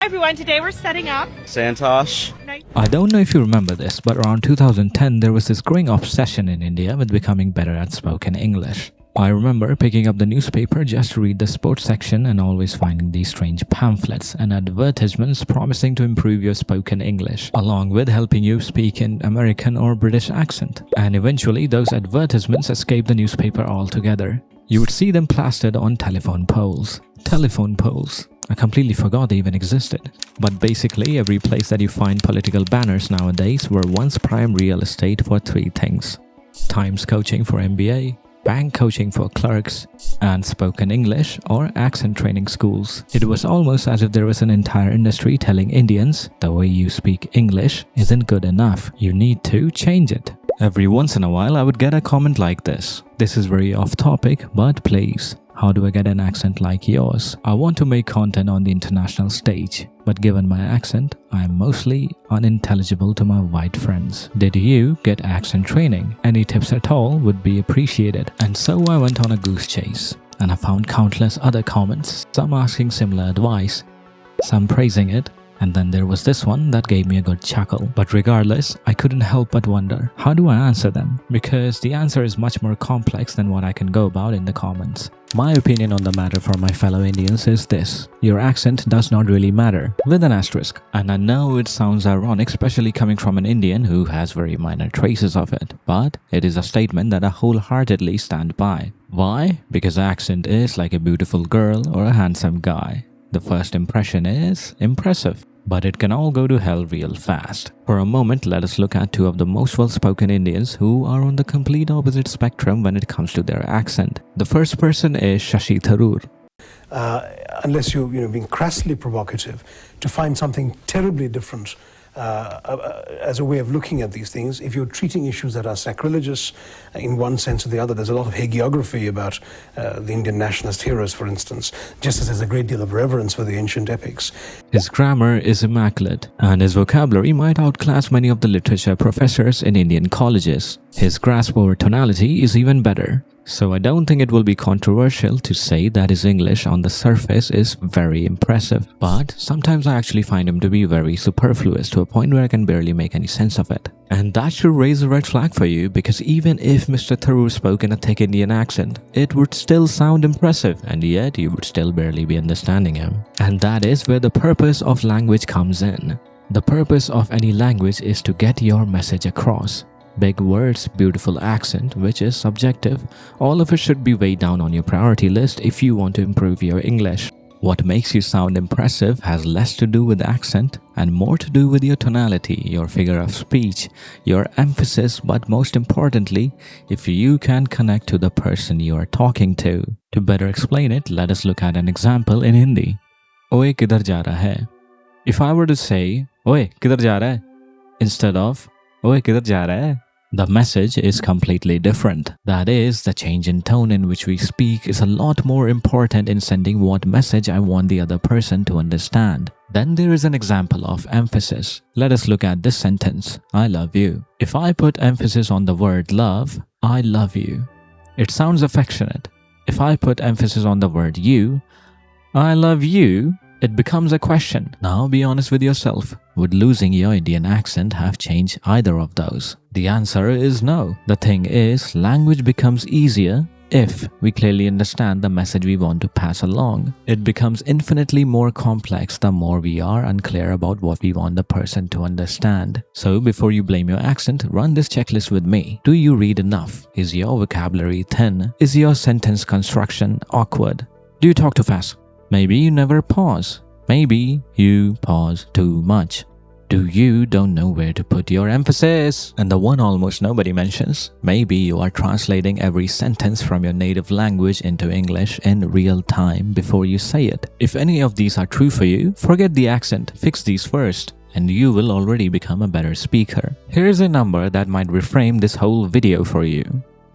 Hi everyone, today we're setting up Santosh. I don't know if you remember this, but around 2010 there was this growing obsession in India with becoming better at spoken English. I remember picking up the newspaper just to read the sports section and always finding these strange pamphlets and advertisements promising to improve your spoken English, along with helping you speak in American or British accent. And eventually those advertisements escaped the newspaper altogether. You would see them plastered on telephone poles. Telephone poles. I completely forgot they even existed. But basically, every place that you find political banners nowadays were once prime real estate for three things: Times coaching for MBA, bank coaching for clerks, and spoken English or accent training schools. It was almost as if there was an entire industry telling Indians, the way you speak English isn't good enough, you need to change it. Every once in a while, I would get a comment like this. This is very off topic, but please, how do I get an accent like yours? I want to make content on the international stage, but given my accent, I am mostly unintelligible to my white friends. Did you get accent training? Any tips at all would be appreciated. And so I went on a goose chase, and I found countless other comments, some asking similar advice, some praising it, and then there was this one that gave me a good chuckle. But regardless, I couldn't help but wonder, how do I answer them? Because the answer is much more complex than what I can go about in the comments. My opinion on the matter for my fellow Indians is this: your accent does not really matter, with an asterisk. And I know it sounds ironic, especially coming from an Indian who has very minor traces of it, but it is a statement that I wholeheartedly stand by. Why? Because accent is like a beautiful girl or a handsome guy. The first impression is impressive, but it can all go to hell real fast. For a moment, let us look at two of the most well-spoken Indians who are on the complete opposite spectrum when it comes to their accent. The first person is Shashi Tharoor. Unless you're being crassly provocative, to find something terribly different as a way of looking at these things. If you're treating issues that are sacrilegious in one sense or the other, there's a lot of hagiography about the Indian nationalist heroes, for instance, just as there's a great deal of reverence for the ancient epics. His grammar is immaculate, and his vocabulary might outclass many of the literature professors in Indian colleges. His grasp over tonality is even better. So I don't think it will be controversial to say that his English on the surface is very impressive. But sometimes I actually find him to be very superfluous to a point where I can barely make any sense of it. And that should raise a red flag for you, because even if Mr. Tharoor spoke in a thick Indian accent, it would still sound impressive, and yet you would still barely be understanding him. And that is where the purpose of language comes in. The purpose of any language is to get your message across. Big words, beautiful accent, which is subjective, all of it should be weighed down on your priority list if you want to improve your English. What makes you sound impressive has less to do with accent and more to do with your tonality, your figure of speech, your emphasis, but most importantly, if you can connect to the person you are talking to. To better explain it, let us look at an example in Hindi. Oye, kidhar ja raha hai? If I were to say, Oye, kidhar ja raha hai? Instead of, Oye, kidhar ja raha hai? The message is completely different. That is, the change in tone in which we speak is a lot more important in sending what message I want the other person to understand. Then there is an example of emphasis. Let us look at this sentence, I love you. If I put emphasis on the word love, I love you, it sounds affectionate. If I put emphasis on the word you, I love you, it becomes a question. Now be honest with yourself. Would losing your Indian accent have changed either of those? The answer is no. The thing is, language becomes easier if we clearly understand the message we want to pass along. It becomes infinitely more complex the more we are unclear about what we want the person to understand. So before you blame your accent, run this checklist with me. Do you read enough? Is your vocabulary thin? Is your sentence construction awkward? Do you talk too fast? Maybe you never pause. Maybe you pause too much. Do you don't know where to put your emphasis? And the one almost nobody mentions, maybe you are translating every sentence from your native language into English in real time before you say it. If any of these are true for you, forget the accent, fix these first, and you will already become a better speaker. Here's a number that might reframe this whole video for you.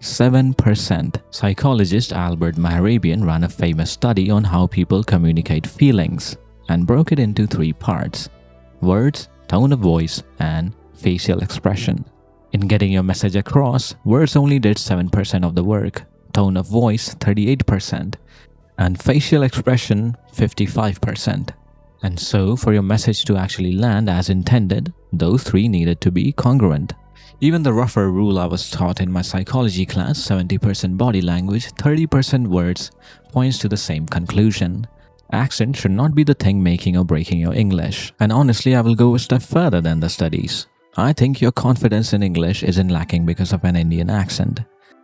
7%. Psychologist Albert Mehrabian ran a famous study on how people communicate feelings and broke it into 3 parts: words, tone of voice, and facial expression. In getting your message across, words only did 7% of the work, tone of voice 38%, and facial expression 55%. And so, for your message to actually land as intended, those three needed to be congruent. Even the rougher rule I was taught in my psychology class, 70% body language, 30% words, points to the same conclusion. Accent should not be the thing making or breaking your English. And honestly, I will go a step further than the studies. I think your confidence in English isn't lacking because of an Indian accent.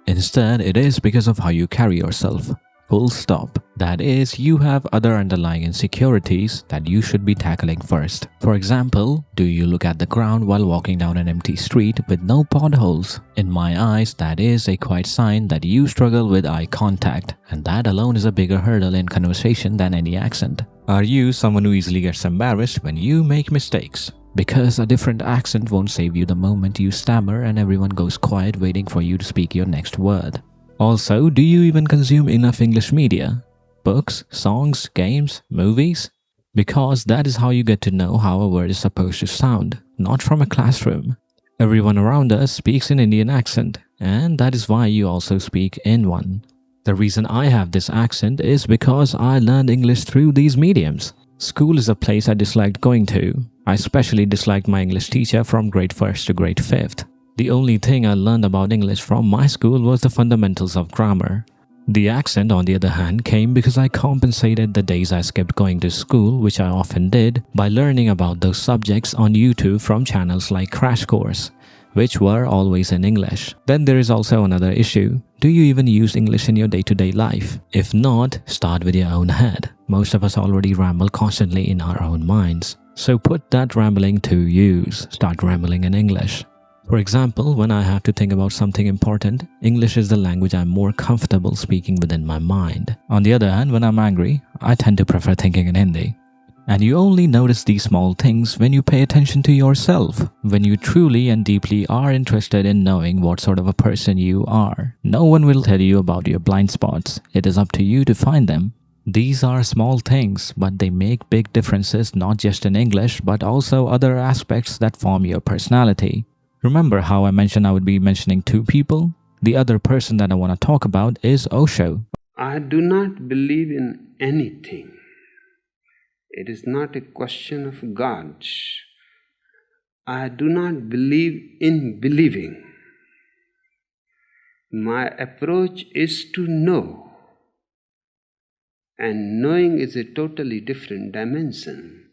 Instead, it is because of how you carry yourself. Full stop. That is, you have other underlying insecurities that you should be tackling first. For example, do you look at the ground while walking down an empty street with no potholes? In my eyes, that is a quiet sign that you struggle with eye contact, and that alone is a bigger hurdle in conversation than any accent. Are you someone who easily gets embarrassed when you make mistakes? Because a different accent won't save you the moment you stammer and everyone goes quiet waiting for you to speak your next word. Also, do you even consume enough English media? Books, songs, games, movies? Because that is how you get to know how a word is supposed to sound, not from a classroom. Everyone around us speaks in Indian accent, and that is why you also speak in one. The reason I have this accent is because I learned English through these mediums. School is a place I disliked going to. I especially disliked my English teacher from grade 1st to grade 5th. The only thing I learned about English from my school was the fundamentals of grammar. The accent, on the other hand, came because I compensated the days I skipped going to school, which I often did, by learning about those subjects on YouTube from channels like Crash Course, which were always in English. Then there is also another issue. Do you even use English in your day-to-day life? If not, start with your own head. Most of us already ramble constantly in our own minds. So put that rambling to use. Start rambling in English. For example, when I have to think about something important, English is the language I'm more comfortable speaking within my mind. On the other hand, when I'm angry, I tend to prefer thinking in Hindi. And you only notice these small things when you pay attention to yourself, when you truly and deeply are interested in knowing what sort of a person you are. No one will tell you about your blind spots. It is up to you to find them. These are small things, but they make big differences not just in English, but also other aspects that form your personality. Remember how I mentioned I would be mentioning two people? The other person that I want to talk about is Osho. I do not believe in anything. It is not a question of God. I do not believe in believing. My approach is to know. And knowing is a totally different dimension.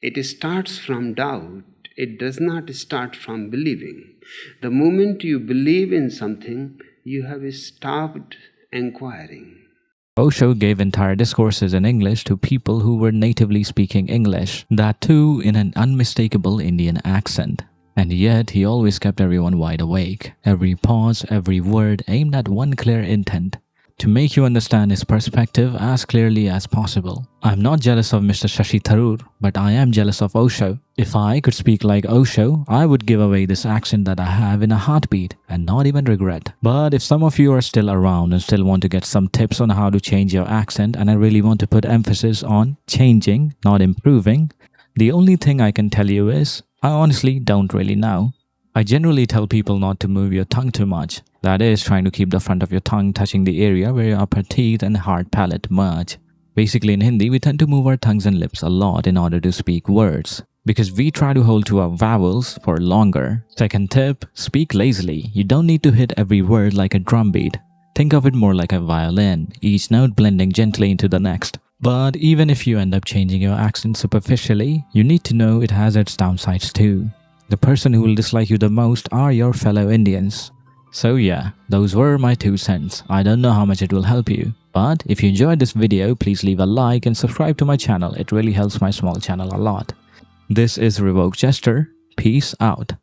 It starts from doubt. It does not start from believing. The moment you believe in something, you have stopped inquiring. Osho gave entire discourses in English to people who were natively speaking English, that too in an unmistakable Indian accent. And yet he always kept everyone wide awake. Every pause, every word aimed at one clear intent: to make you understand his perspective as clearly as possible. I'm not jealous of Mr. Shashi Tharoor, but I am jealous of Osho. If I could speak like Osho, I would give away this accent that I have in a heartbeat and not even regret. But if some of you are still around and still want to get some tips on how to change your accent, and I really want to put emphasis on changing, not improving, the only thing I can tell you is, I honestly don't really know. I generally tell people not to move your tongue too much. That is, trying to keep the front of your tongue touching the area where your upper teeth and hard palate merge. Basically in Hindi, we tend to move our tongues and lips a lot in order to speak words, because we try to hold to our vowels for longer. Second tip, speak lazily. You don't need to hit every word like a drum beat. Think of it more like a violin, each note blending gently into the next. But even if you end up changing your accent superficially, you need to know it has its downsides too. The person who will dislike you the most are your fellow Indians. So yeah, those were my 2 cents. I don't know how much it will help you. But if you enjoyed this video, please leave a like and subscribe to my channel. It really helps my small channel a lot. This is Revoked Jester. Peace out.